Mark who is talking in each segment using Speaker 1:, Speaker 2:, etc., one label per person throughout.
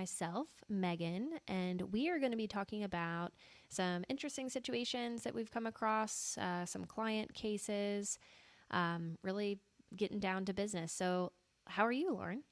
Speaker 1: myself, Megan, and we are going to be talking about some interesting situations that we've come across, some client cases, really getting down to business. So, how are you, Lauren?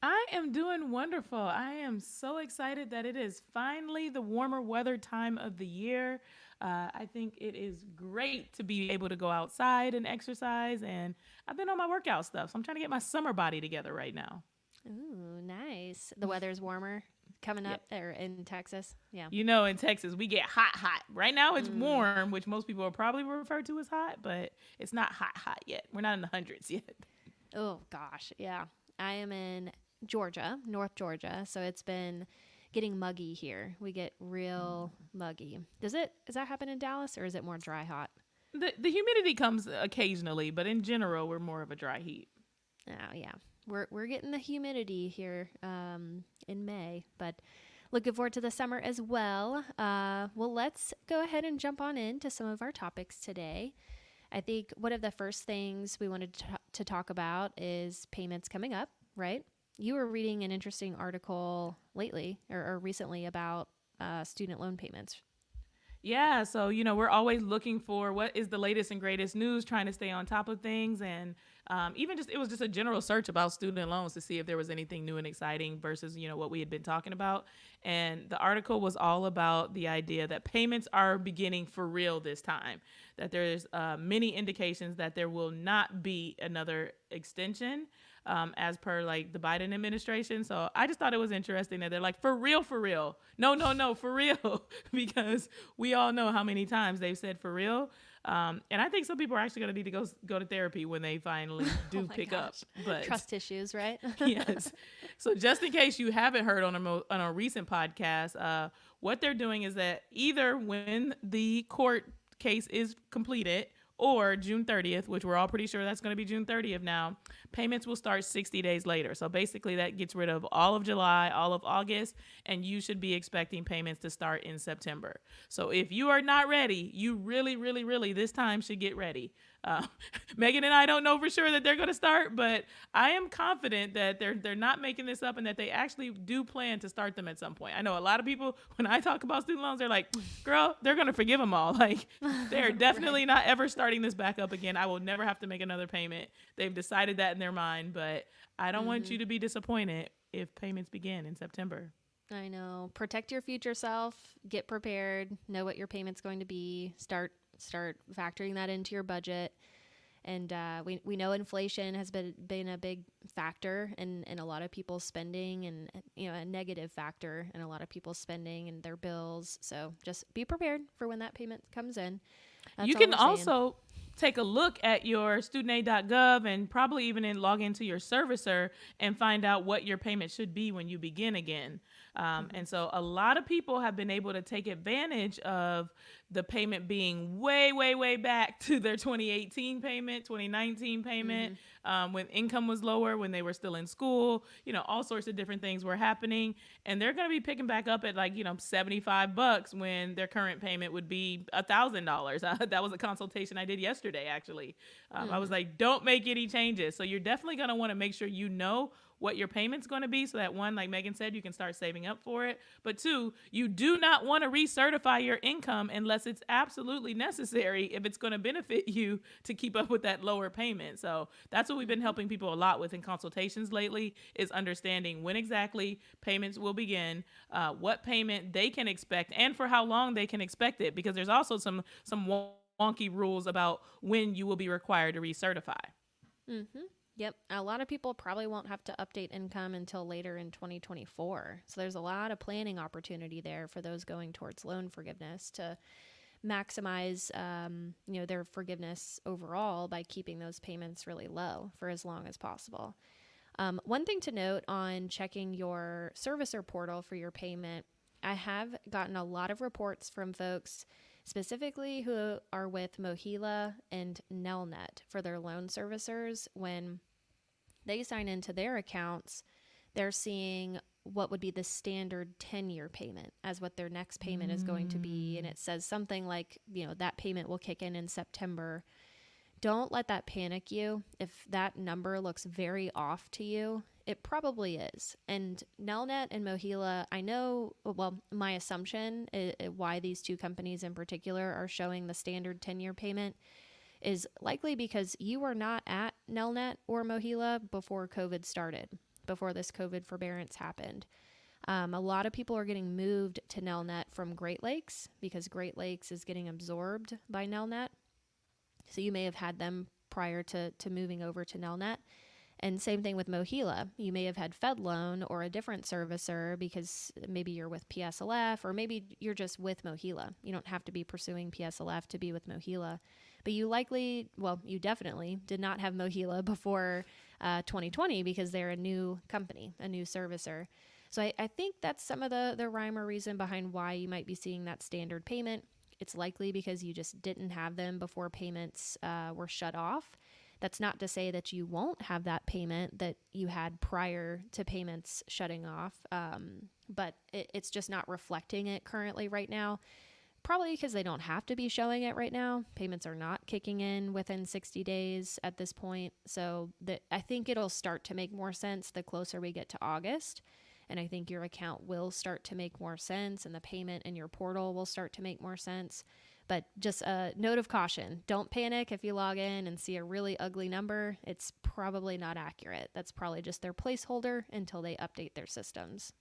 Speaker 2: I am doing wonderful. I am so excited that it is finally the warmer weather time of the year. I think it is great to be able to go outside and exercise, and I've been on my workout stuff, so I'm trying to get my summer body together right now.
Speaker 1: Ooh, nice. The weather's warmer coming
Speaker 2: Yeah.
Speaker 1: up there in Texas. Yeah.
Speaker 2: In Texas, we get hot, hot. Right now it's
Speaker 1: Mm.
Speaker 2: warm, which most people will probably refer to as hot, but it's not hot, hot yet. We're not in the hundreds yet.
Speaker 1: Oh, gosh. Yeah. I am in Georgia, North Georgia. So it's been getting muggy here. We get real muggy. Does that happen in Dallas or is it more dry hot?
Speaker 2: The humidity comes occasionally, but in general, we're more of a dry heat.
Speaker 1: Oh, yeah. We're getting the humidity here in May, but looking forward to the summer as well. Well, let's go ahead and jump on into some of our topics today. I think one of the first things we wanted to talk about is payments coming up, right? You were reading an interesting article lately or recently about student loan payments.
Speaker 2: Yeah, so we're always looking for what is the latest and greatest news, trying to stay on top of things, and even just it was just a general search about student loans to see if there was anything new and exciting versus what we had been talking about. And the article was all about the idea that payments are beginning for real this time. That there's many indications that there will not be another extension. As per like the Biden administration. So I just thought it was interesting that they're like, for real, for real. No, no, no, for real. Because we all know how many times they've said for real. And I think some people are actually going to need to go to therapy when they finally
Speaker 1: Oh
Speaker 2: do
Speaker 1: my
Speaker 2: pick up.
Speaker 1: gosh.
Speaker 2: But
Speaker 1: Trust issues, right?
Speaker 2: yes. So just in case you haven't heard on a recent podcast, what they're doing is that either when the court case is completed or June 30th, which we're all pretty sure that's going to be June 30th now, payments will start 60 days later. So basically that gets rid of all of July, all of August, and you should be expecting payments to start in September. So if you are not ready, you really, really, really this time should get ready. Uh, Megan and I don't know for sure that they're going to start, but I am confident that they're not making this up and that they actually do plan to start them at some point. I know a lot of people, when I talk about student loans, they're like, girl, they're going to forgive them all. Like, they're definitely
Speaker 1: Right.
Speaker 2: not ever starting this back up again. I will never have to make another payment. They've decided that in their mind, but I don't want
Speaker 1: Mm-hmm.
Speaker 2: you to be disappointed if payments begin in September.
Speaker 1: I know. Protect your future self. Get prepared. Know what your payment's going to be. Start factoring that into your budget. And we know inflation has been a big factor in a lot of people's spending, and a negative factor in a lot of people's spending and their bills. So just be prepared for when that payment comes in. That's
Speaker 2: You
Speaker 1: all
Speaker 2: can
Speaker 1: we're saying.
Speaker 2: also take a look at your studentaid.gov and probably even log into your servicer and find out what your payment should be when you begin again.
Speaker 1: Mm-hmm.
Speaker 2: And so a lot of people have been able to take advantage of the payment being way, way, way back to their 2018 payment, 2019 payment,
Speaker 1: Mm-hmm.
Speaker 2: when income was lower, when they were still in school, all sorts of different things were happening. And they're going to be picking back up at like, $75 when their current payment would be $1,000. That was a consultation I did yesterday, actually. I was
Speaker 1: Mm-hmm.
Speaker 2: like, don't make any changes. So you're definitely going to want to make sure you know what your payment's going to be so that one, like Megan said, you can start saving up for it. But two, you do not want to recertify your income unless it's absolutely necessary if it's going to benefit you to keep up with that lower payment. So that's what we've been
Speaker 1: Mm-hmm.
Speaker 2: helping people a lot with in consultations lately is understanding when exactly payments will begin, what payment they can expect, and for how long they can expect it, because there's also some wonky rules about when you will be required to recertify.
Speaker 1: Mm-hmm. Yep. A lot of people probably won't have to update income until later in 2024. So there's a lot of planning opportunity there for those going towards loan forgiveness to maximize, their forgiveness overall by keeping those payments really low for as long as possible. One thing to note on checking your servicer portal for your payment, I have gotten a lot of reports from folks specifically who are with MOHELA and Nelnet for their loan servicers. When they sign into their accounts, they're seeing what would be the standard 10-year payment as what their next payment is going to be. And
Speaker 2: Mm.
Speaker 1: it says something like, that payment will kick in September. Don't let that panic you. If that number looks very off to you, It probably is. And Nelnet and MOHELA, I know, well, my assumption why these two companies in particular are showing the standard 10-year payment is likely because you were not at Nelnet or MOHELA before COVID started, before this COVID forbearance happened. A lot of people are getting moved to Nelnet from Great Lakes because Great Lakes is getting absorbed by Nelnet. So you may have had them prior to moving over to Nelnet. And same thing with MOHELA. You may have had FedLoan or a different servicer because maybe you're with PSLF or maybe you're just with MOHELA. You don't have to be pursuing PSLF to be with MOHELA. But you you definitely did not have MOHELA before 2020 because they're a new company, a new servicer. So I think that's some of the rhyme or reason behind why you might be seeing that standard payment. It's likely because you just didn't have them before payments were shut off. That's not to say that you won't have that payment that you had prior to payments shutting off, but it's just not reflecting it currently right now. Probably because they don't have to be showing it right now. Payments are not kicking in within 60 days at this point. So I think it'll start to make more sense the closer we get to August. And I think your account will start to make more sense and the payment in your portal will start to make more sense. But just a note of caution, don't panic if you log in and see a really ugly number. It's probably not accurate. That's probably just their placeholder until they update their systems.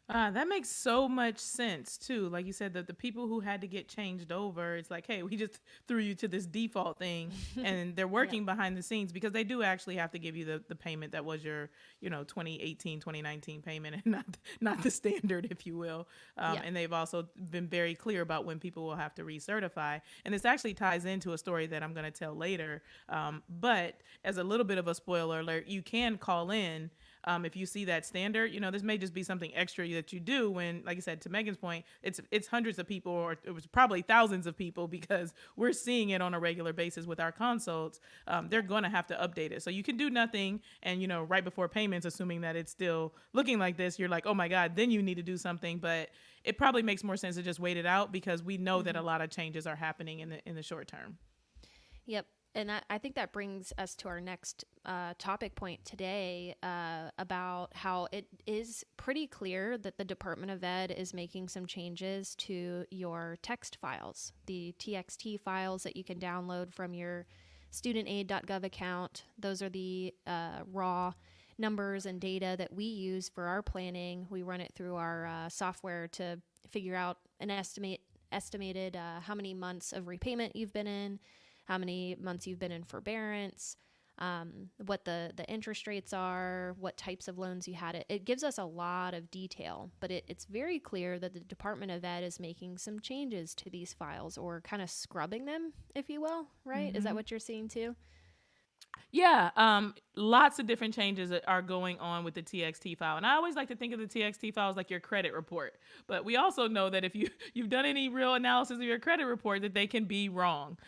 Speaker 2: That makes so much sense too. Like you said, that the people who had to get changed over, it's like, hey, we just threw you to this default thing, and they're working behind the scenes because they do actually have to give you the payment that was your 2018 2019 payment, and not the standard, if you will. And they've also been very clear about when people will have to recertify, and this actually ties into a story that I'm going to tell later. But as a little bit of a spoiler alert, you can call in. If you see that standard, this may just be something extra that you do when, like I said, to Megan's point, it's hundreds of people, or it was probably thousands of people because we're seeing it on a regular basis with our consults. They're going to have to update it. So you can do nothing. And, right before payments, assuming that it's still looking like this, you're like, oh my God, then you need to do something. But it probably makes more sense to just wait it out because we know that a lot of changes are happening in the short term.
Speaker 1: Yep. And I think that brings us to our next topic point today about how it is pretty clear that the Department of Ed is making some changes to your text files, the TXT files that you can download from your studentaid.gov account. Those are the raw numbers and data that we use for our planning. We run it through our software to figure out an estimated how many months of repayment you've been in, how many months you've been in forbearance, what the interest rates are, what types of loans you had. It gives us a lot of detail, but it's very clear that the Department of Ed is making some changes to these files or kind of scrubbing them, if you will, right? Is that what you're seeing too?
Speaker 2: Yeah, lots of different changes that are going on with the TXT file. And I always like to think of the TXT file as like your credit report. But we also know that if you've done any real analysis of your credit report, that they can be wrong.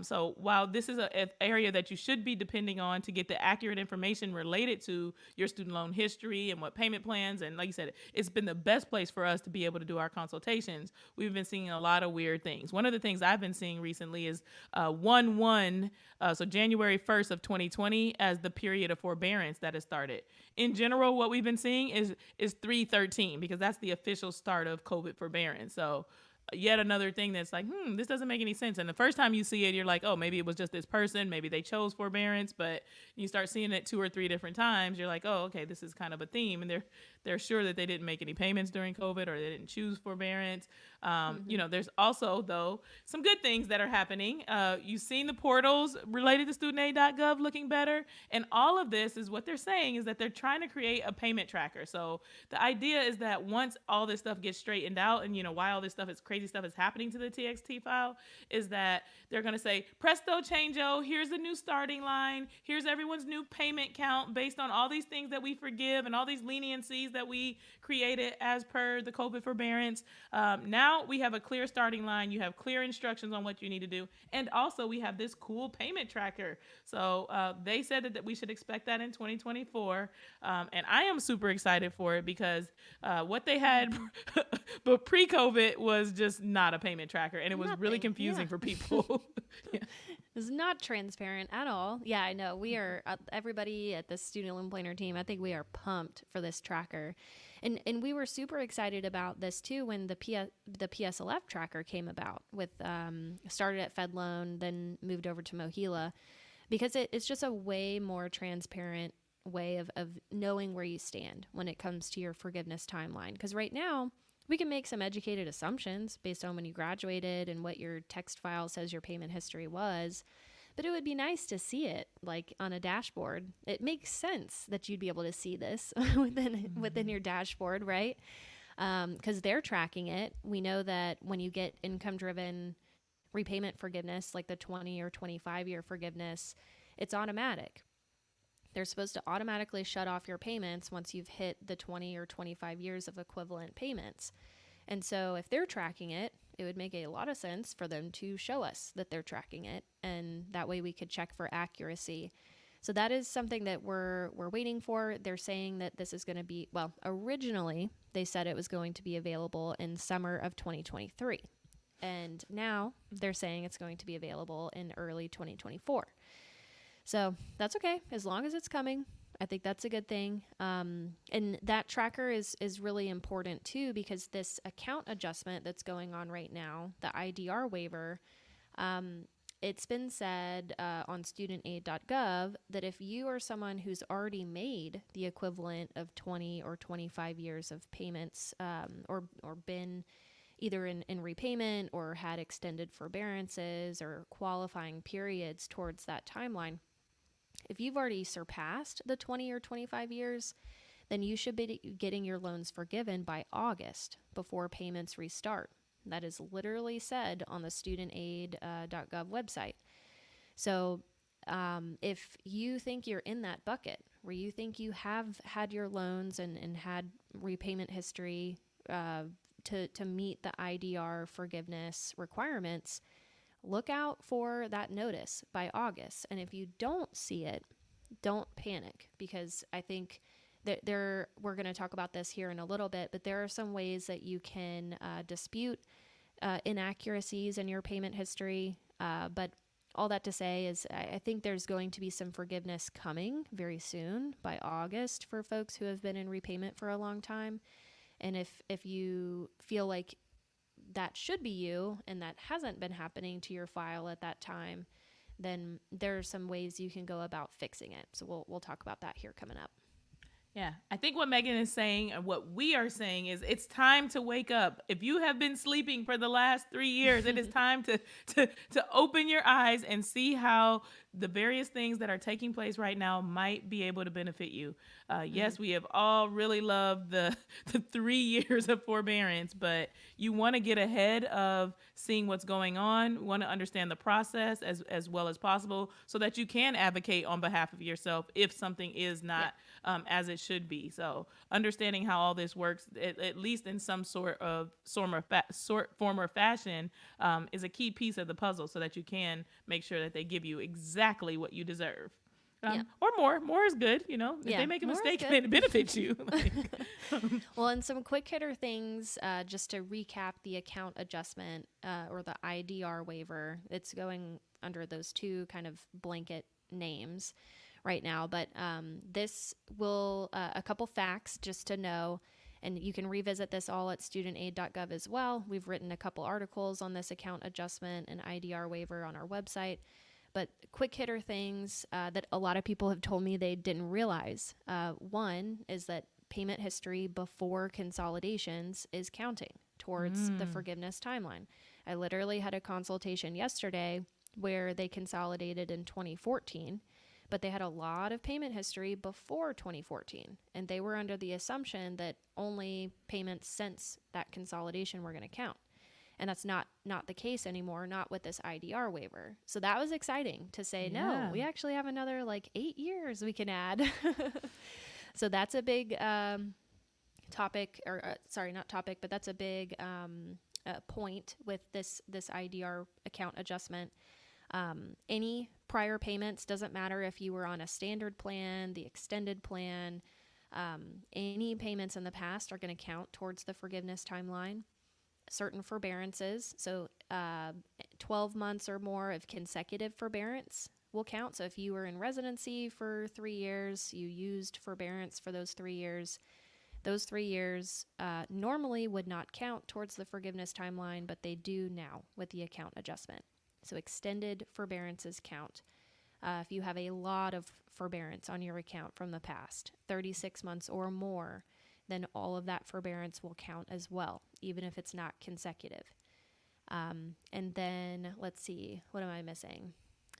Speaker 2: So while this is an area that you should be depending on to get the accurate information related to your student loan history and what payment plans, and like you said, it's been the best place for us to be able to do our consultations. We've been seeing a lot of weird things. One of the things I've been seeing recently is 1/1, so January 1st of 2020 as the period of forbearance that has started. In general, what we've been seeing is 3/13 because that's the official start of COVID forbearance. So yet another thing that's like, this doesn't make any sense. And the first time you see it, you're like, oh, maybe it was just this person. Maybe they chose forbearance. But you start seeing it 2 or 3 different times. You're like, oh, okay, this is kind of a theme. And they're sure that they didn't make any payments during COVID or they didn't choose forbearance. There's also, though, some good things that are happening. You've seen the portals related to studentaid.gov looking better. And all of this is what they're saying is that they're trying to create a payment tracker. So the idea is that once all this stuff gets straightened out and, why all this stuff is crazy stuff is happening to the TXT file is that they're going to say, presto changeo, here's the new starting line. Here's everyone's new payment count based on all these things that we forgive and all these leniencies that we created as per the COVID forbearance. Now we have a clear starting line. You have clear instructions on what you need to do. And also we have this cool payment tracker. So they said that we should expect that in 2024. And I am super excited for it because what they had but pre-COVID was just not a payment tracker. And it was really confusing for people. Yeah.
Speaker 1: It's not transparent at all. Yeah, I know. We are, everybody at the student loan planner team, I think we are pumped for this tracker. And we were super excited about this too when the PSLF tracker came about with, started at FedLoan, then moved over to MOHELA, because it's just a way more transparent way of knowing where you stand when it comes to your forgiveness timeline. Because right now, we can make some educated assumptions based on when you graduated and what your text file says your payment history was, but it would be nice to see it like on a dashboard. It makes sense that you'd be able to see this within your dashboard, right? Because they're tracking it. We know that when you get income-driven repayment forgiveness, like the 20 or 25-year forgiveness, it's automatic. They're supposed to automatically shut off your payments once you've hit the 20 or 25 years of equivalent payments. And so if they're tracking it, it would make a lot of sense for them to show us that they're tracking it. And that way we could check for accuracy. So that is something that we're waiting for. They're saying that this is going to be, well, originally they said it was going to be available in summer of 2023. And now they're saying it's going to be available in early 2024. So that's okay, as long as it's coming. I think that's a good thing. And that tracker is really important too, because this account adjustment that's going on right now, the IDR waiver, it's been said on studentaid.gov that if you are someone who's already made the equivalent of 20 or 25 years of payments, or been either in repayment or had extended forbearances or qualifying periods towards that timeline, if you've already surpassed the 20 or 25 years, then you should be getting your loans forgiven by August before payments restart. That is literally said on the studentaid.gov website. So if you think you're in that bucket where you think you have had your loans and had repayment history to meet the IDR forgiveness requirements, look out for that notice by August. And if you don't see it, don't panic, because I think that we're going to talk about this here in a little bit, but there are some ways that you can dispute inaccuracies in your payment history. But all that to say is I think there's going to be some forgiveness coming very soon by August for folks who have been in repayment for a long time. And if you feel like that should be you and that hasn't been happening to your file at that time, then there are some ways you can go about fixing it. So we'll talk about that here coming up.
Speaker 2: Yeah, I think what Megan is saying and what we are saying is it's time to wake up. If you have been sleeping for the last 3 years, it is time to open your eyes and see how the various things that are taking place right now might be able to benefit you. Yes, we have all really loved the 3 years of forbearance, but you want to get ahead of seeing what's going on, want to understand the process as well as possible so that you can advocate on behalf of yourself if something is not as it should be. So understanding how all this works, at least in some sort of form or fashion, is a key piece of the puzzle so that you can make sure that they give you exactly what you deserve. Or more. More is good, you know. If they make a mistake and it benefits you.
Speaker 1: Well, and some quick hitter things, just to recap the account adjustment or the IDR waiver. It's going under those two kind of blanket names right now, but this will, a couple facts just to know, and you can revisit this all at studentaid.gov as well. We've written a couple articles on this account adjustment and IDR waiver on our website. But quick hitter things that a lot of people have told me they didn't realize. One is that payment history before consolidations is counting towards the forgiveness timeline. I literally had a consultation yesterday where they consolidated in 2014, but they had a lot of payment history before 2014. And they were under the assumption that only payments since that consolidation were going to count. And that's not the case anymore, not with this IDR waiver. So that was exciting to say, no, we actually have another 8 years we can add. So that's a big topic, or sorry, not topic, but that's a big point with this IDR account adjustment. Any prior payments, doesn't matter if you were on a standard plan, the extended plan, any payments in the past are going to count towards the forgiveness timeline. Certain forbearances, so 12 months or more of consecutive forbearance will count. So if you were in residency for 3 years, you used forbearance for those 3 years, those 3 years normally would not count towards the forgiveness timeline, but they do now with the account adjustment. So extended forbearances count. If you have a lot of forbearance on your account from the past, 36 months or more, then all of that forbearance will count as well, even if it's not consecutive. And then let's see, what am I missing?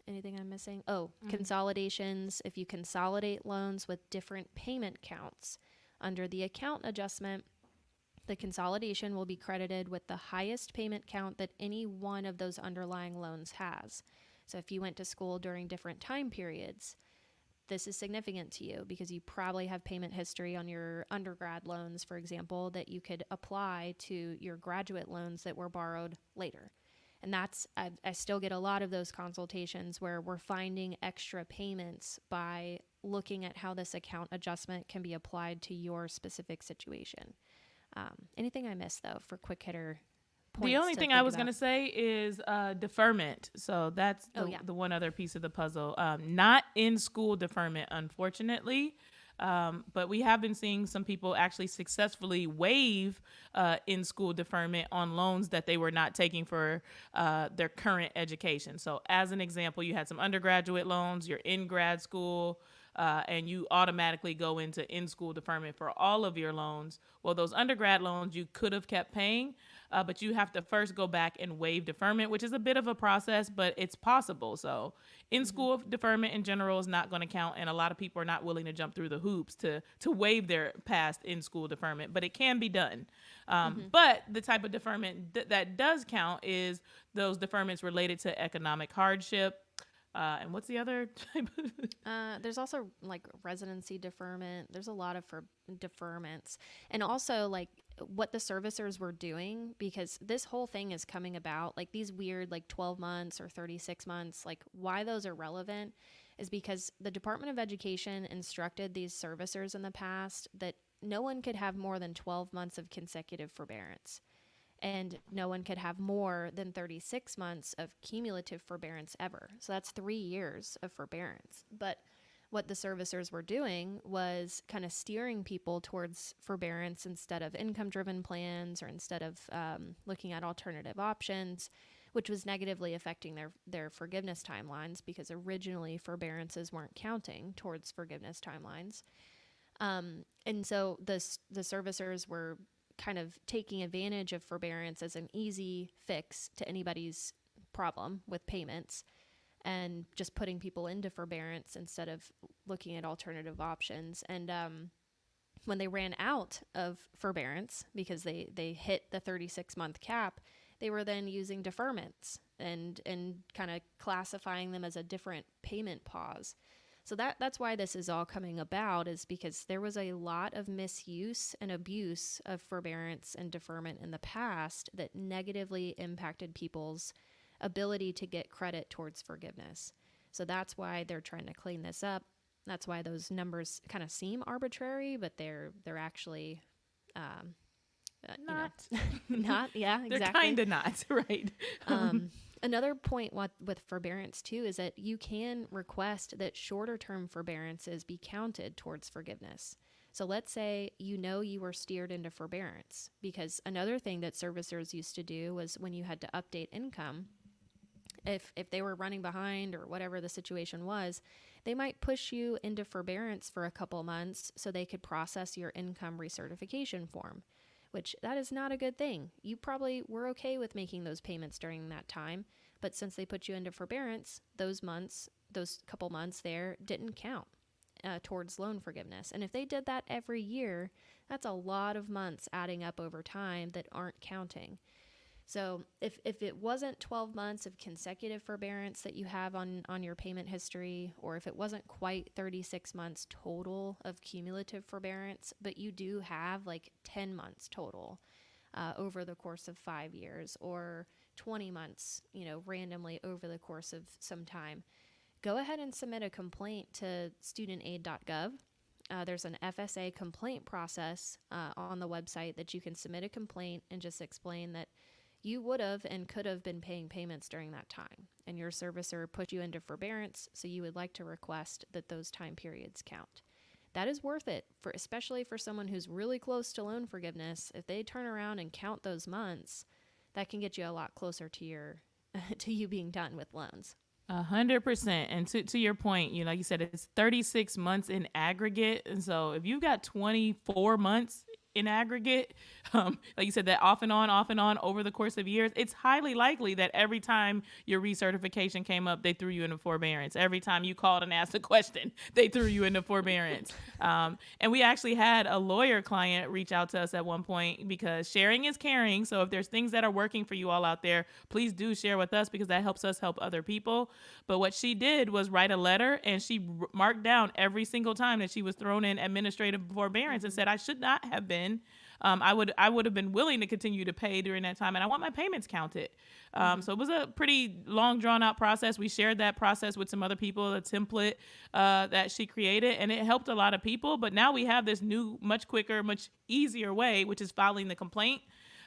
Speaker 1: Anything I'm missing? Oh, consolidations. If you consolidate loans with different payment counts under the account adjustment, the consolidation will be credited with the highest payment count that any one of those underlying loans has. So if you went to school during different time periods, this is significant to you because you probably have payment history on your undergrad loans, for example, that you could apply to your graduate loans that were borrowed later. And I still get a lot of those consultations where we're finding extra payments by looking at how this account adjustment can be applied to your specific situation. Anything I missed, though, for quick hitter points?
Speaker 2: The only thing I was going to say is deferment. So that's the one other piece of the puzzle. Not in school deferment, unfortunately. But we have been seeing some people actually successfully waive in-school deferment on loans that they were not taking for their current education. So as an example, you had some undergraduate loans, you're in grad school, and you automatically go into in-school deferment for all of your loans. Well, those undergrad loans you could have kept paying, but you have to first go back and waive deferment, which is a bit of a process, but it's possible. So in-school deferment in general is not going to count, and a lot of people are not willing to jump through the hoops to waive their past in-school deferment, but it can be done. But the type of deferment that does count is those deferments related to economic hardship. And what's the other type of?
Speaker 1: There's also like residency deferment. There's a lot of deferments, and also like what the servicers were doing, because this whole thing is coming about, like these weird like 12 months or 36 months, like why those are relevant is because the Department of Education instructed these servicers in the past that no one could have more than 12 months of consecutive forbearance. And no one could have more than 36 months of cumulative forbearance ever. So that's 3 years of forbearance. But what the servicers were doing was kind of steering people towards forbearance instead of income-driven plans, or instead of looking at alternative options, which was negatively affecting their forgiveness timelines, because originally forbearances weren't counting towards forgiveness timelines. And so the servicers were kind of taking advantage of forbearance as an easy fix to anybody's problem with payments, and just putting people into forbearance instead of looking at alternative options. And when they ran out of forbearance, because they hit the 36-month cap, they were then using deferments and kind of classifying them as a different payment pause. So that's why this is all coming about, is because there was a lot of misuse and abuse of forbearance and deferment in the past that negatively impacted people's ability to get credit towards forgiveness. So that's why they're trying to clean this up. That's why those numbers kind of seem arbitrary, but they're actually
Speaker 2: Not.
Speaker 1: Not, yeah, exactly.
Speaker 2: They're kind of not, right?
Speaker 1: Another point with forbearance too is that you can request that shorter term forbearances be counted towards forgiveness. So let's say you were steered into forbearance, because another thing that servicers used to do was when you had to update income, if they were running behind or whatever the situation was, they might push you into forbearance for a couple months so they could process your income recertification form, which that is not a good thing. You probably were okay with making those payments during that time, but since they put you into forbearance, those couple months there didn't count towards loan forgiveness. And if they did that every year, that's a lot of months adding up over time that aren't counting. So if it wasn't 12 months of consecutive forbearance that you have on your payment history, or if it wasn't quite 36 months total of cumulative forbearance, but you do have like 10 months total over the course of 5 years, or 20 months, randomly over the course of some time, go ahead and submit a complaint to studentaid.gov. There's an FSA complaint process on the website that you can submit a complaint and just explain that you would have and could have been paying payments during that time, and your servicer put you into forbearance, so you would like to request that those time periods count. That is worth it, for especially for someone who's really close to loan forgiveness. If they turn around and count those months, that can get you a lot closer to your to you being done with loans.
Speaker 2: 100%. And to your point, like you said, it's 36 months in aggregate. And so if you've got 24 months in aggregate, like you said, that off and on over the course of years, it's highly likely that every time your recertification came up, they threw you into forbearance. Every time you called and asked a question, they threw you into forbearance. And we actually had a lawyer client reach out to us at one point, because sharing is caring. So if there's things that are working for you all out there, please do share with us, because that helps us help other people. But what she did was write a letter, and she marked down every single time that she was thrown in administrative forbearance and said, I should not have been. I would have been willing to continue to pay during that time, and I want my payments counted. So it was a pretty long, drawn out process. We shared that process with some other people, a template that she created, and it helped a lot of people. But now we have this new, much quicker, much easier way, which is filing the complaint.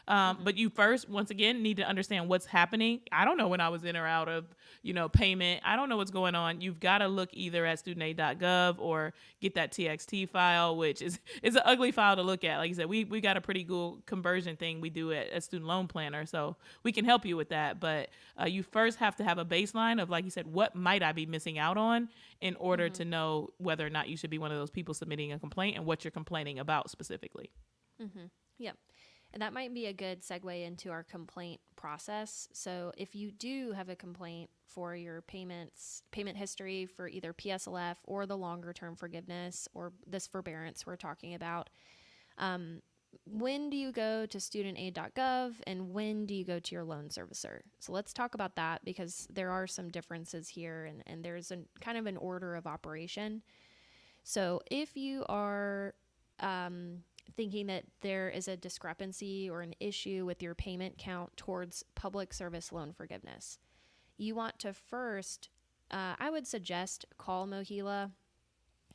Speaker 2: But you first, once again, need to understand what's happening. I don't know when I was in or out of, payment. I don't know what's going on. You've got to look either at studentaid.gov or get that TXT file, which is an ugly file to look at. Like you said, we got a pretty cool conversion thing we do at Student Loan Planner, so we can help you with that. But you first have to have a baseline of, like you said, what might I be missing out on in order to know whether or not you should be one of those people submitting a complaint and what you're complaining about specifically.
Speaker 1: Yep. And that might be a good segue into our complaint process. So if you do have a complaint for your payment history for either PSLF or the longer term forgiveness or this forbearance we're talking about, when do you go to studentaid.gov and when do you go to your loan servicer? So let's talk about that, because there are some differences here, and there's kind of an order of operation. So if you are thinking that there is a discrepancy or an issue with your payment count towards public service loan forgiveness, you want to first, I would suggest, call MOHELA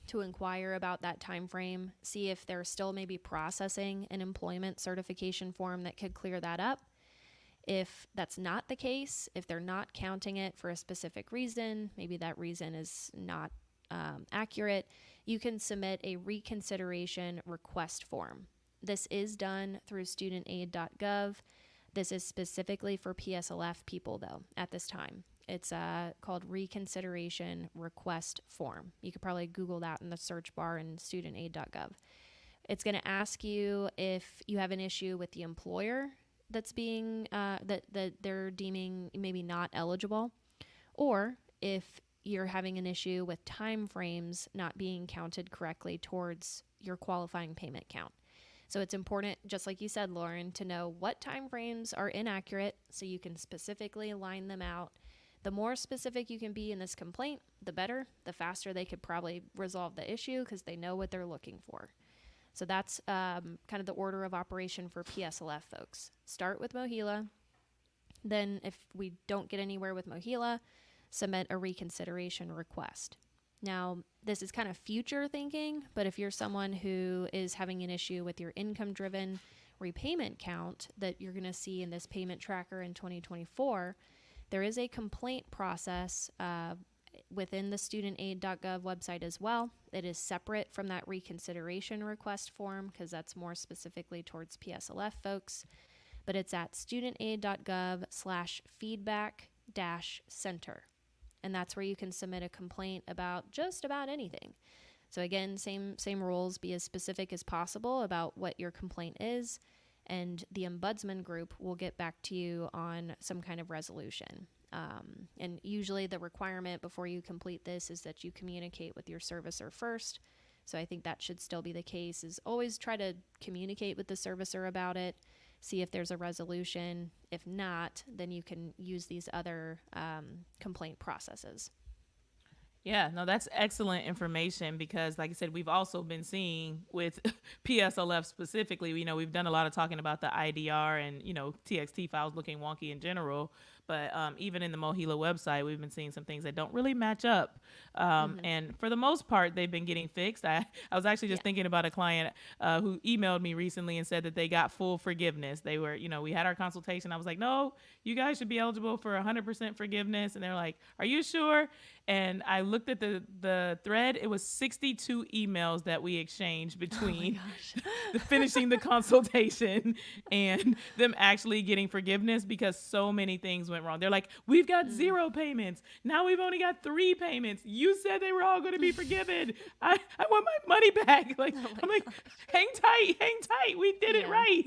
Speaker 1: to inquire about that time frame, see if they're still maybe processing an employment certification form that could clear that up. If that's not the case, if they're not counting it for a specific reason, maybe that reason is not accurate, you can submit a reconsideration request form. This is done through studentaid.gov. This is specifically for PSLF people, though, at this time. It's called reconsideration request form. You could probably Google that in the search bar in studentaid.gov. It's going to ask you if you have an issue with the employer that's being that they're deeming maybe not eligible, or if you're having an issue with time frames not being counted correctly towards your qualifying payment count. So it's important, just like you said, Lauren, to know what time frames are inaccurate so you can specifically line them out. The more specific you can be in this complaint, the better. The faster they could probably resolve the issue because they know what they're looking for. So that's kind of the order of operation for PSLF folks. Start with MOHELA. Then if we don't get anywhere with MOHELA, submit a reconsideration request. Now, this is kind of future thinking, but if you're someone who is having an issue with your income-driven repayment count that you're going to see in this payment tracker in 2024, there is a complaint process within the studentaid.gov website as well. It is separate from that reconsideration request form because that's more specifically towards PSLF folks, but it's at studentaid.gov/feedback-center. And that's where you can submit a complaint about just about anything. So again, same rules, be as specific as possible about what your complaint is, and the ombudsman group will get back to you on some kind of resolution. And usually the requirement before you complete this is that you communicate with your servicer first. So I think that should still be the case, is always try to communicate with the servicer about it, see if there's a resolution. If not, then you can use these other complaint processes.
Speaker 2: Yeah, no, that's excellent information because, like I said, we've also been seeing with PSLF specifically, we've done a lot of talking about the IDR and, TXT files looking wonky in general. But even in the MOHELA website, we've been seeing some things that don't really match up. And for the most part, they've been getting fixed. I was actually
Speaker 1: Yeah.
Speaker 2: just thinking about a client who emailed me recently and said that they got full forgiveness. They were, we had our consultation. I was like, no, you guys should be eligible for 100% forgiveness. And they're like, are you sure? And I looked at the thread. It was 62 emails that we exchanged between finishing the consultation and them actually getting forgiveness because so many things went wrong. They're like, we've got 0 payments. Now we've only got 3 payments. You said they were all going to be forgiven. I want my money back. Like, I'm like, hang tight. We did it right.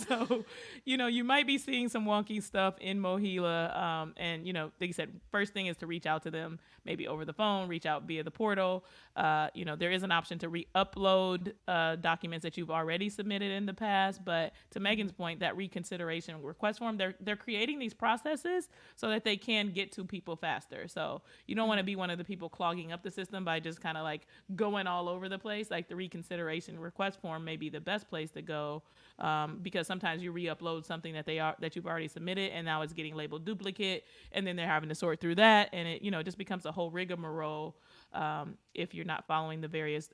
Speaker 2: So, you might be seeing some wonky stuff in MOHELA. And, like you said, first thing is to reach out to them, maybe over the phone, reach out via the portal. There is an option to re-upload documents that you've already submitted in the past. But to Megan's point, that reconsideration request form, they're creating these processes so that they can get to people faster. So you don't want to be one of the people clogging up the system by just kind of like going all over the place. Like the reconsideration request form may be the best place to go, because sometimes you re-upload something that you've already submitted and now it's getting labeled duplicate, and then they're having to sort through that, and it just becomes a whole rigmarole if you're not following the various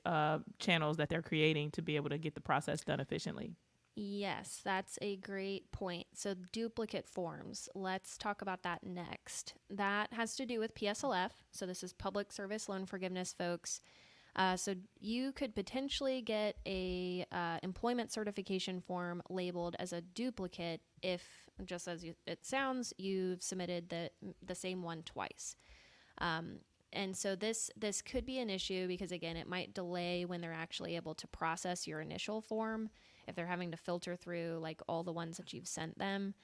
Speaker 2: channels that they're creating to be able to get the process done efficiently.
Speaker 1: Yes, that's a great point. So, duplicate forms, let's talk about that next. That has to do with PSLF. So, this is Public Service Loan Forgiveness, folks. So, you could potentially get a employment certification form labeled as a duplicate if, just as it sounds, you've submitted the same one twice. And so this could be an issue because, again, it might delay when they're actually able to process your initial form if they're having to filter through like all the ones that you've sent them.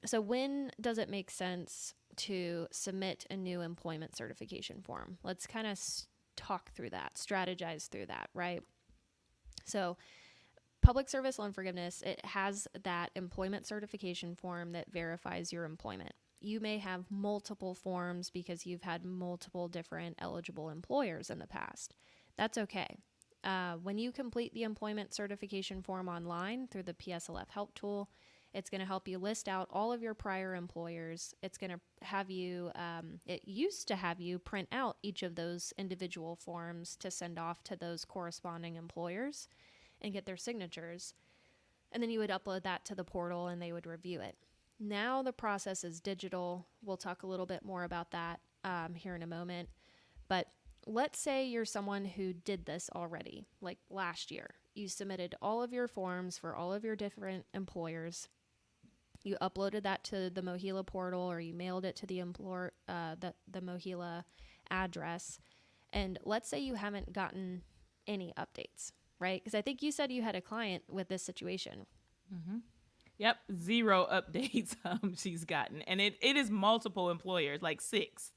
Speaker 1: So when does it make sense to submit a new employment certification form? Let's kind of talk through that, strategize through that, right? So Public Service Loan Forgiveness, it has that employment certification form that verifies your employment. You may have multiple forms because you've had multiple different eligible employers in the past. That's okay. When you complete the employment certification form online through the PSLF help tool, it's going to help you list out all of your prior employers. It's going to have you, it used to have you print out each of those individual forms to send off to those corresponding employers and get their signatures. And then you would upload that to the portal and they would review it. Now the process is digital. We'll talk a little bit more about that here in a moment. But let's say you're someone who did this already, like last year. You submitted all of your forms for all of your different employers. You uploaded that to the MOHELA portal or you mailed it to the the MOHELA address. And let's say you haven't gotten any updates, right? Because I think you said you had a client with this situation.
Speaker 2: Mm-hmm. Yep, 0 updates she's gotten. And it is multiple employers, like 6.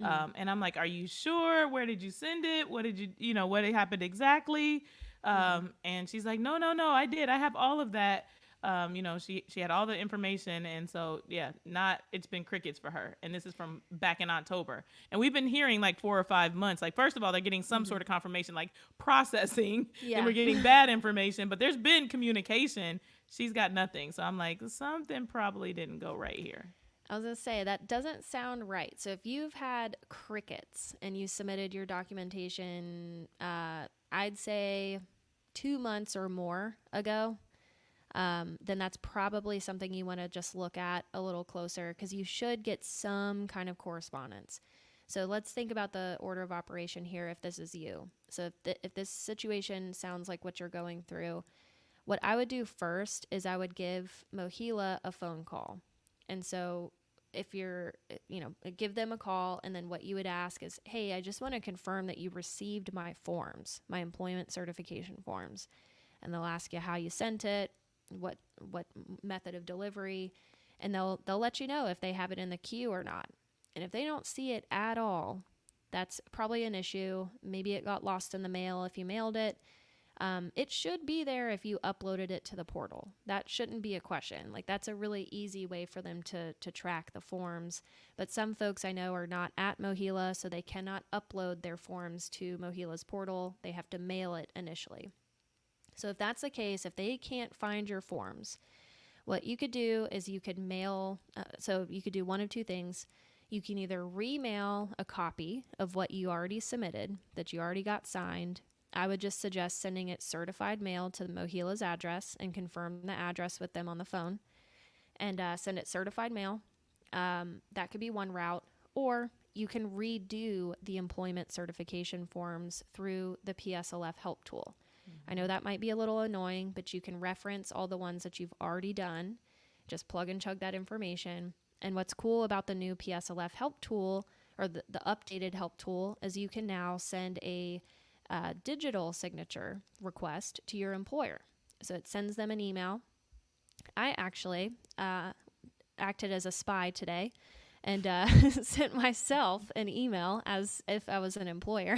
Speaker 2: And I'm like, are you sure? Where did you send it? What did what happened exactly? And she's like, no, I did. I have all of that. She had all the information. And so, yeah, it's been crickets for her. And this is from back in October. And we've been hearing like 4 or 5 months. Like, first of all, they're getting some sort of confirmation, like processing. Yeah. And we're getting bad information. But there's been communication. She's got nothing. So I'm like, something probably didn't go right here.
Speaker 1: I was going to say, that doesn't sound right. So if you've had crickets and you submitted your documentation, I'd say 2 months or more ago, then that's probably something you want to just look at a little closer because you should get some kind of correspondence. So let's think about the order of operation here if this is you. So if this situation sounds like what you're going through, what I would do first is I would give MOHELA a phone call. And so if you're, give them a call, and then what you would ask is, hey, I just want to confirm that you received my forms, my employment certification forms. And they'll ask you how you sent it, what method of delivery, and they'll let you know if they have it in the queue or not. And if they don't see it at all, that's probably an issue. Maybe it got lost in the mail if you mailed it. It should be there if you uploaded it to the portal. That shouldn't be a question. Like, that's a really easy way for them to track the forms. But some folks I know are not at MOHELA, so they cannot upload their forms to MOHELA's portal. They have to mail it initially. So if that's the case, if they can't find your forms, what you could do is you could mail, so you could do one of two things. You can either remail a copy of what you already submitted, that you already got signed. I would just suggest sending it certified mail to MOHELA's address and confirm the address with them on the phone, and send it certified mail. That could be one route. Or you can redo the employment certification forms through the PSLF help tool. I know that might be a little annoying, but you can reference all the ones that you've already done. Just plug and chug that information. And what's cool about the new PSLF help tool, or the updated help tool, is you can now send a digital signature request to your employer. So it sends them an email. I actually acted as a spy today and sent myself an email as if I was an employer.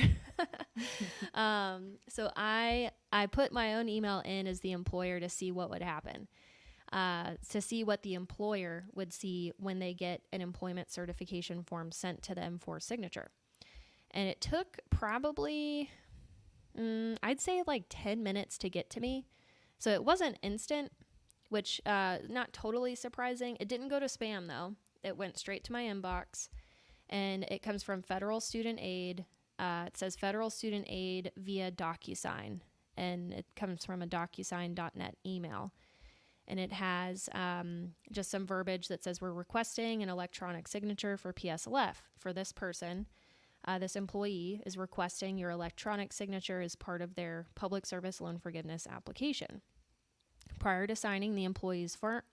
Speaker 1: So I put my own email in as the employer to see what would happen, to see what the employer would see when they get an employment certification form sent to them for signature. And it took probably, I'd say like 10 minutes to get to me. So it wasn't instant, which not totally surprising. It didn't go to spam though. It went straight to my inbox, and it comes from Federal Student Aid. It says Federal Student Aid via DocuSign, and it comes from a DocuSign.net email. And it has just some verbiage that says we're requesting an electronic signature for PSLF. For this person, this employee is requesting your electronic signature as part of their public service loan forgiveness application. Prior to signing the employee's form,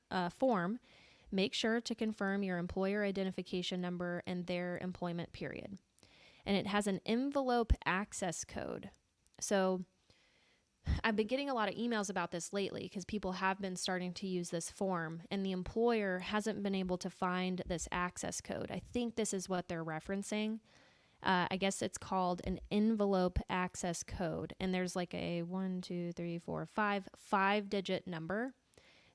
Speaker 1: make sure to confirm your employer identification number and their employment period. And it has an envelope access code. So I've been getting a lot of emails about this lately because people have been starting to use this form, and the employer hasn't been able to find this access code. I think this is what they're referencing. I guess it's called an envelope access code. And there's like a 5-digit number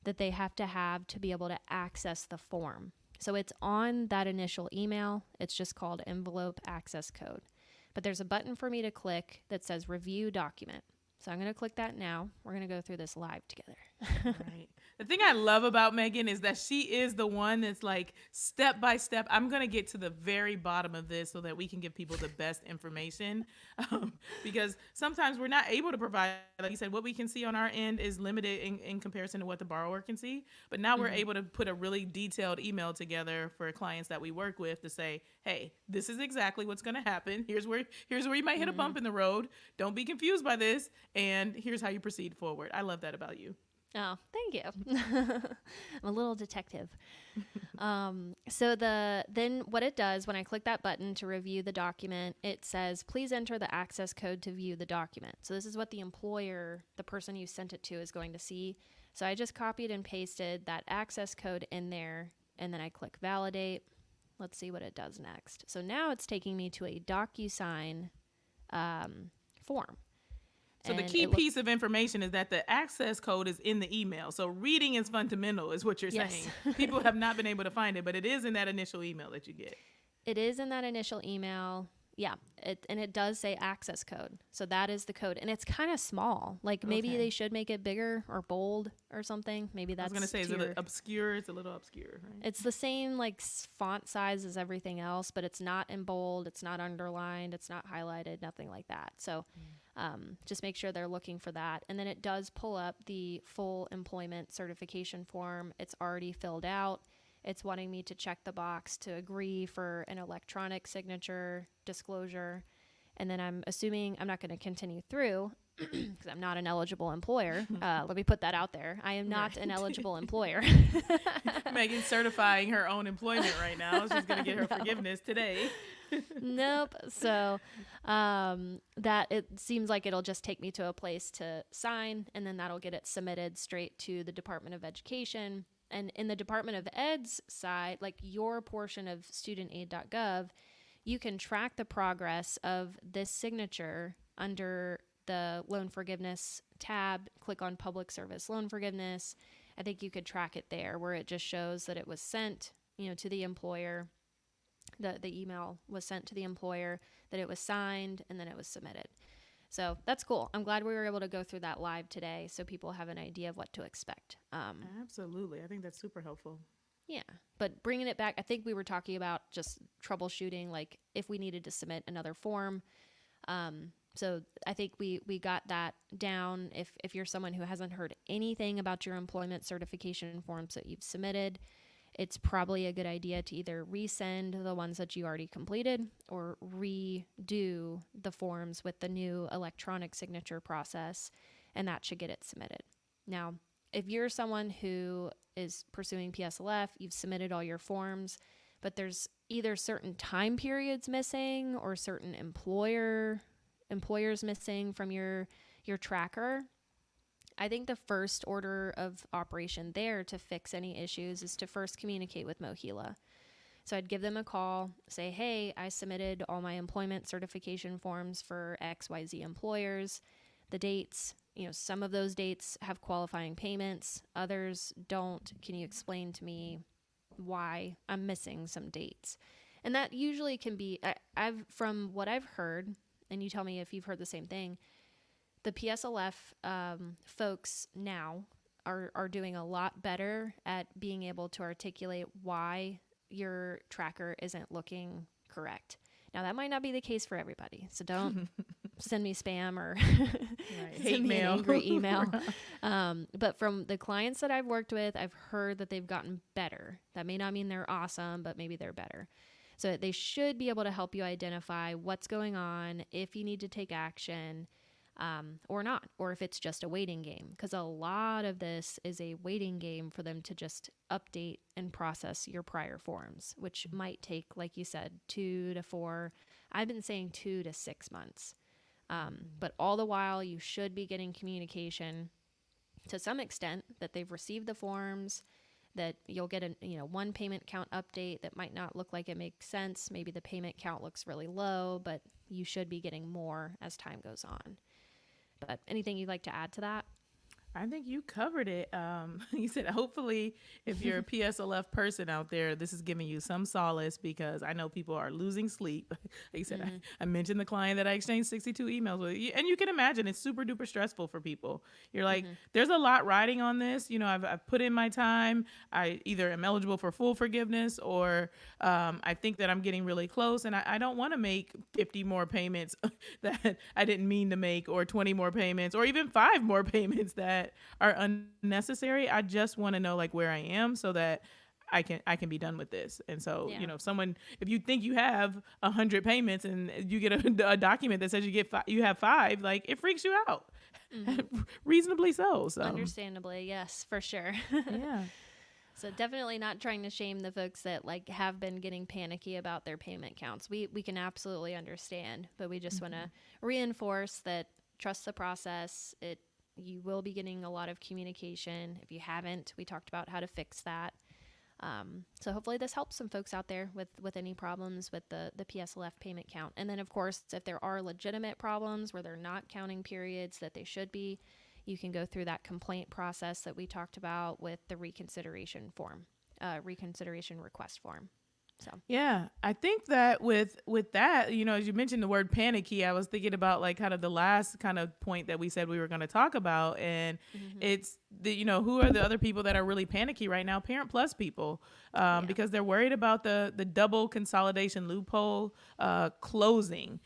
Speaker 1: that they have to be able to access the form. So it's on that initial email. It's just called envelope access code. But there's a button for me to click that says review document. So I'm going to click that now. We're going to go through this live together.
Speaker 2: Right. The thing I love about Meagan is that she is the one that's like step by step. I'm going to get to the very bottom of this so that we can give people the best information, because sometimes we're not able to provide, like you said, what we can see on our end is limited in comparison to what the borrower can see. But now we're able to put a really detailed email together for clients that we work with to say, hey, this is exactly what's going to happen. Here's where you might hit a bump in the road. Don't be confused by this. And here's how you proceed forward. I love that about you.
Speaker 1: Oh, thank you. I'm a little detective. So then what it does when I click that button to review the document, it says, please enter the access code to view the document. So this is what the employer, the person you sent it to, is going to see. So I just copied and pasted that access code in there, and then I click validate. Let's see what it does next. So now it's taking me to a DocuSign form.
Speaker 2: So the key piece of information is that the access code is in the email. So reading is fundamental is what you're saying. People have not been able to find it, but it is in that initial email that you get.
Speaker 1: It is in that initial email. Yeah. And it does say access code. So that is the code. And it's kind of small. Like maybe they should make it bigger or bold or something. Maybe that's,
Speaker 2: I was going to say, is it obscure? It's a little obscure, right?
Speaker 1: It's the same like font size as everything else, but it's not in bold. It's not underlined. It's not highlighted, nothing like that. So just make sure they're looking for that. And then it does pull up the full employment certification form. It's already filled out. It's wanting me to check the box to agree for an electronic signature disclosure. And then I'm assuming I'm not going to continue through because I'm not an eligible employer. Let me put that out there. I am not an eligible employer.
Speaker 2: Meagan's certifying her own employment right now. She's going to get her forgiveness today.
Speaker 1: Nope. So that it seems like it'll just take me to a place to sign, and then that'll get it submitted straight to the Department of Education. And in the Department of Ed's side, like your portion of studentaid.gov, you can track the progress of this signature under the loan forgiveness tab, click on public service loan forgiveness. I think you could track it there where it just shows that it was sent, to the employer. The email was sent to the employer, that it was signed, and then it was submitted. So that's cool. I'm glad we were able to go through that live today so people have an idea of what to expect.
Speaker 2: Absolutely. I think that's super helpful.
Speaker 1: Yeah. But bringing it back, I think we were talking about just troubleshooting, like if we needed to submit another form. So I think we got that down. If you're someone who hasn't heard anything about your employment certification forms that you've submitted, it's probably a good idea to either resend the ones that you already completed or redo the forms with the new electronic signature process, and that should get it submitted. Now, if you're someone who is pursuing PSLF, you've submitted all your forms, but there's either certain time periods missing or certain employers missing from your tracker, I think the first order of operation there to fix any issues is to first communicate with MOHELA. So I'd give them a call, say, hey, I submitted all my employment certification forms for XYZ employers. The dates, some of those dates have qualifying payments, others don't. Can you explain to me why I'm missing some dates? And that usually can be, from what I've heard, and you tell me if you've heard the same thing, the PSLF folks now are doing a lot better at being able to articulate why your tracker isn't looking correct. Now, that might not be the case for everybody, so don't send me spam or send me an angry email. But from the clients that I've worked with, I've heard that they've gotten better. That may not mean they're awesome, but maybe they're better. So they should be able to help you identify what's going on, if you need to take action, or not, or if it's just a waiting game, because a lot of this is a waiting game for them to just update and process your prior forms, which might take, like you said, 2 to 4. I've been saying 2 to 6 months. But all the while, you should be getting communication to some extent that they've received the forms, that you'll get one payment count update that might not look like it makes sense. Maybe the payment count looks really low, but you should be getting more as time goes on. But anything you'd like to add to that?
Speaker 2: I think you covered it. You said, hopefully, if you're a PSLF person out there, this is giving you some solace, because I know people are losing sleep. Like you said, I mentioned the client that I exchanged 62 emails with, and you can imagine it's super duper stressful for people. You're like, there's a lot riding on this. I've put in my time. I either am eligible for full forgiveness, or I think that I'm getting really close, and I don't want to make 50 more payments that I didn't mean to make, or 20 more payments, or even 5 more payments that are unnecessary. I just want to know where I am, so that I can be done with this. And so, if you think you have 100 payments and you get a document that says you have 5, it freaks you out. Reasonably so.
Speaker 1: Understandably, yes, for sure.
Speaker 2: Yeah.
Speaker 1: So definitely not trying to shame the folks that have been getting panicky about their payment counts. We can absolutely understand, but we just want to reinforce that trust the process. You will be getting a lot of communication. If you haven't, we talked about how to fix that. So hopefully this helps some folks out there with any problems with the PSLF payment count. And then, of course, if there are legitimate problems where they're not counting periods that they should be, you can go through that complaint process that we talked about with the reconsideration request form. So
Speaker 2: yeah, I think that with that, as you mentioned the word panicky, I was thinking about kind of the last kind of point that we said we were going to talk about, and it's who are the other people that are really panicky right now? Parent Plus people, because they're worried about the double consolidation loophole closing,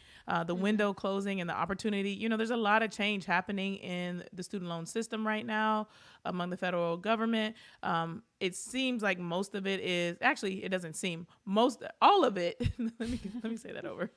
Speaker 2: the window closing, and the opportunity. There's a lot of change happening in the student loan system right now among the federal government. It seems like most of it is, actually, it doesn't seem, all of it, let me say that over.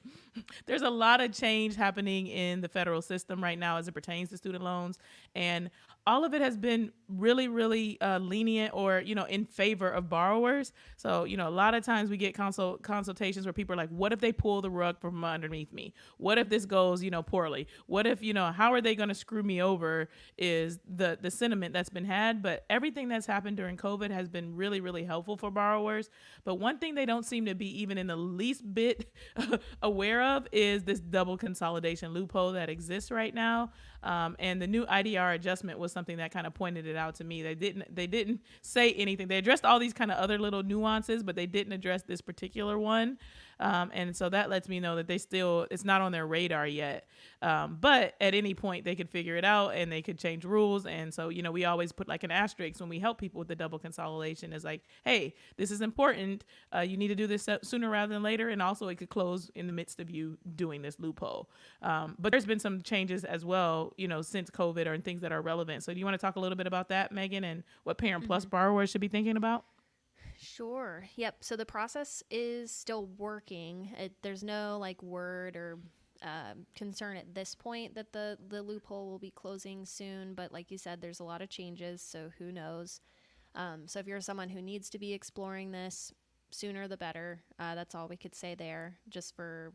Speaker 2: There's a lot of change happening in the federal system right now as it pertains to student loans, and all of it has been really, really lenient or, in favor of borrowers. So, a lot of times we get consultations where people are like, what if they pull the rug from underneath me? What if this goes, poorly? What if, how are they going to screw me over is the sentiment that's been had. But everything that's happened during COVID has been really, really helpful for borrowers. But one thing they don't seem to be even in the least bit aware of is this double consolidation loophole that exists right now. And the new IDR adjustment was something that kind of pointed it out to me. They didn't say anything. They addressed all these kind of other little nuances, but they didn't address this particular one. And so that lets me know that it's not on their radar yet. But at any point they could figure it out and they could change rules. And so, we always put like an asterisk when we help people with the double consolidation, is like, hey, this is important. You need to do this sooner rather than later. And also it could close in the midst of you doing this loophole. But there's been some changes as well, since COVID, or in things that are relevant. So do you want to talk a little bit about that, Meagan, and what Parent Plus borrowers should be thinking about?
Speaker 1: Sure. Yep. So the process is still working. There's no like word or concern at this point that the loophole will be closing soon. But like you said, there's a lot of changes. So who knows? So if you're someone who needs to be exploring this, sooner the better. That's all we could say there, just for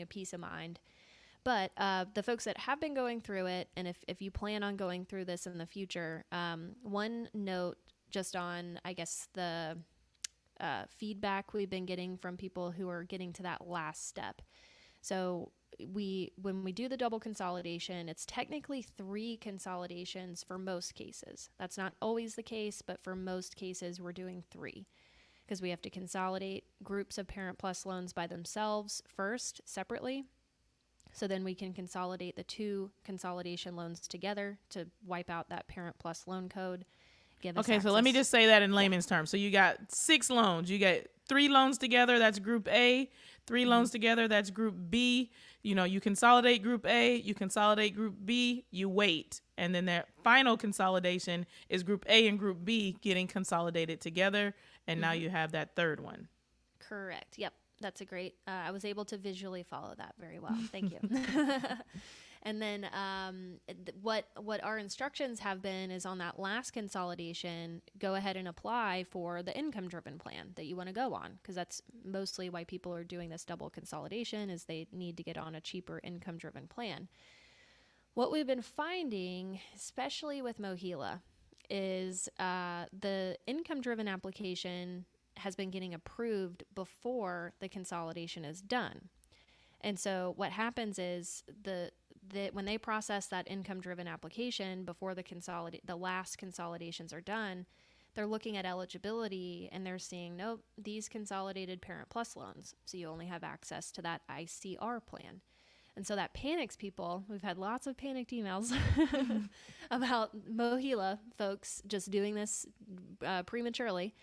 Speaker 1: peace of mind. But the folks that have been going through it, and if you plan on going through this in the future, one note just on, I guess, the feedback we've been getting from people who are getting to that last step. So when we do the double consolidation, it's technically 3 consolidations for most cases. That's not always the case, but for most cases, we're doing 3. Because we have to consolidate groups of Parent Plus loans by themselves first, separately. So then we can consolidate the 2 consolidation loans together to wipe out that Parent Plus loan code.
Speaker 2: Okay, so let me just say that in layman's terms. So you got 6 loans. You get 3 loans together, that's group A. 3 loans together, that's group B. You consolidate group A, you consolidate group B, you wait. And then that final consolidation is group A and group B getting consolidated together. And now you have that third one.
Speaker 1: Correct. Yep. That's a great, I was able to visually follow that very well. Thank you. And then what our instructions have been is on that last consolidation, go ahead and apply for the income-driven plan that you want to go on, because that's mostly why people are doing this double consolidation, is they need to get on a cheaper income-driven plan. What we've been finding, especially with MOHELA, is the income-driven application has been getting approved before the consolidation is done. And so what happens is when they process that income-driven application before the last consolidations are done, they're looking at eligibility and they're seeing, nope, these consolidated Parent Plus loans, so you only have access to that ICR plan. And so that panics people. We've had lots of panicked emails about MOHELA folks just doing this prematurely.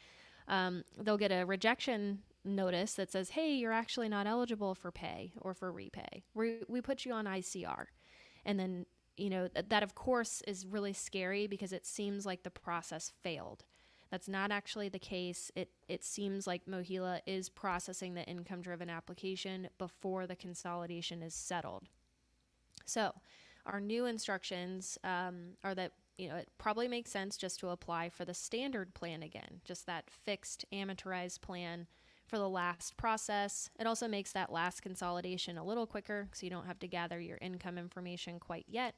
Speaker 1: They'll get a rejection notice that says, hey, you're actually not eligible for pay or for repay. We put you on ICR. And then, that of course is really scary because it seems like the process failed. That's not actually the case. It seems like MOHELA is processing the income-driven application before the consolidation is settled. So our new instructions are that it probably makes sense just to apply for the standard plan again, just that fixed amortized plan for the last process. It also makes that last consolidation a little quicker so you don't have to gather your income information quite yet.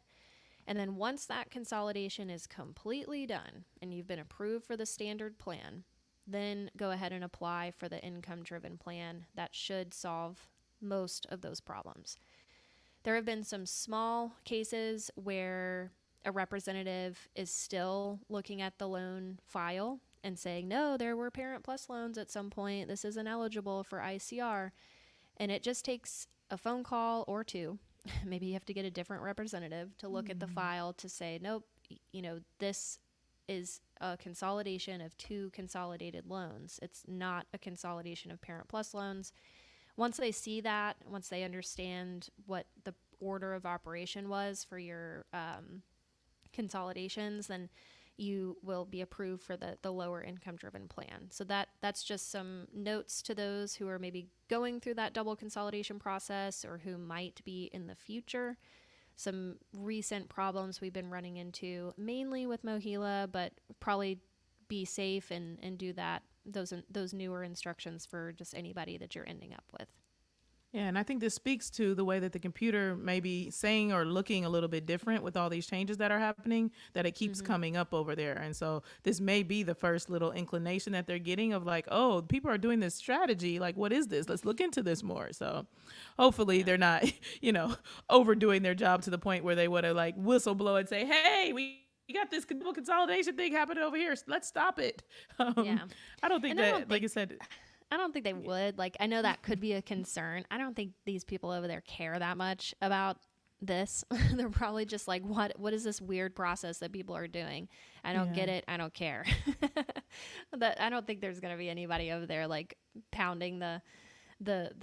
Speaker 1: And then once that consolidation is completely done and you've been approved for the standard plan, then go ahead and apply for the income-driven plan. That should solve most of those problems. There have been some small cases where a representative is still looking at the loan file and saying, no, there were Parent Plus loans at some point. This isn't eligible for ICR. And it just takes a phone call or 2. Maybe you have to get a different representative to look at the file to say, nope, this is a consolidation of 2 consolidated loans. It's not a consolidation of Parent Plus loans. Once they see that, once they understand what the order of operation was for your consolidations, then you will be approved for the lower income-driven plan. So that's just some notes to those who are maybe going through that double consolidation process or who might be in the future. Some recent problems we've been running into, mainly with MOHELA, but probably be safe and do those newer instructions for just anybody that you're ending up with.
Speaker 2: Yeah, and I think this speaks to the way that the computer may be saying or looking a little bit different with all these changes that are happening, that it keeps coming up over there. And so this may be the first little inclination that they're getting of like, oh, people are doing this strategy. Like, what is this? Let's look into this more. So hopefully they're not, overdoing their job to the point where they would have like whistleblow and say, hey, we got this consolidation thing happening over here. Let's stop it. I don't think like you said...
Speaker 1: I don't think they would. Like, I know that could be a concern. I don't think these people over there care that much about this. They're probably just like, what is this weird process that people are doing? I don't get it. I don't care. I don't think there's going to be anybody over there like pounding the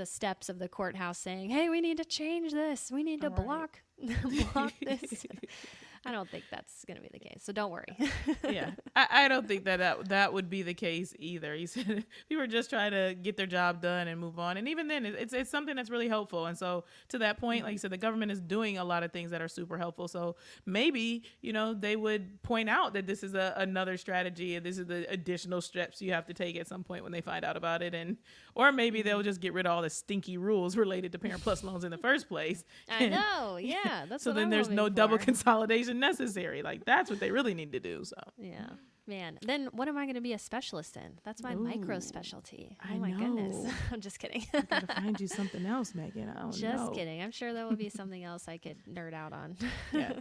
Speaker 1: steps of the courthouse saying, hey, we need to change this. We need to block this. I don't think that's going to be the case. So don't worry.
Speaker 2: Yeah. I don't think that would be the case either. You said people are just trying to get their job done and move on. And even then, it's something that's really helpful. And so to that point, like you said, the government is doing a lot of things that are super helpful. So maybe, they would point out that this is another strategy and this is the additional steps you have to take at some point when they find out about it. Or maybe they'll just get rid of all the stinky rules related to Parent Plus loans in the first place.
Speaker 1: I know. Yeah. That's
Speaker 2: so then there's no double consolidation necessary. Like that's what they really need to do. So
Speaker 1: yeah, man. Then what am I going to be a specialist in? That's my micro specialty. Oh my
Speaker 2: know.
Speaker 1: Goodness. I'm just kidding.
Speaker 2: I gotta find you something else, Megan. I don't know.
Speaker 1: Just kidding. I'm sure there will be something else I could nerd out on.
Speaker 2: Yeah.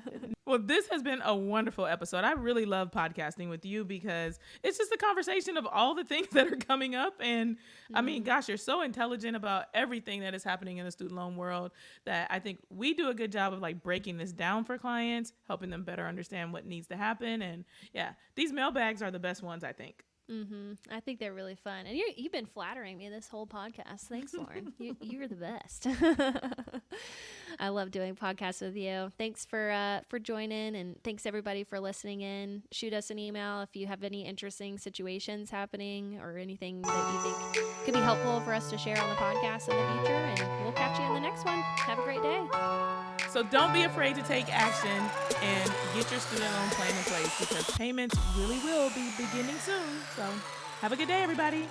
Speaker 2: Well, this has been a wonderful episode. I really love podcasting with you because it's just a conversation of all the things that are coming up. And I mean, gosh, you're so intelligent about everything that is happening in the student loan world that I think we do a good job of like breaking this down for clients, helping them better understand what needs to happen. And yeah, these mailbags are the best ones, I think.
Speaker 1: I think they're really fun. And you've been flattering me this whole podcast. Thanks, Lauren. You're the best. I love doing podcasts with you. Thanks for joining, and thanks everybody for listening in. Shoot us an email if you have any interesting situations happening or anything that you think could be helpful for us to share on the podcast in the future. And we'll catch you in the next one. Have a great day.
Speaker 2: So don't be afraid to take action and get your student loan plan in place because payments really will be beginning soon. So have a good day, everybody.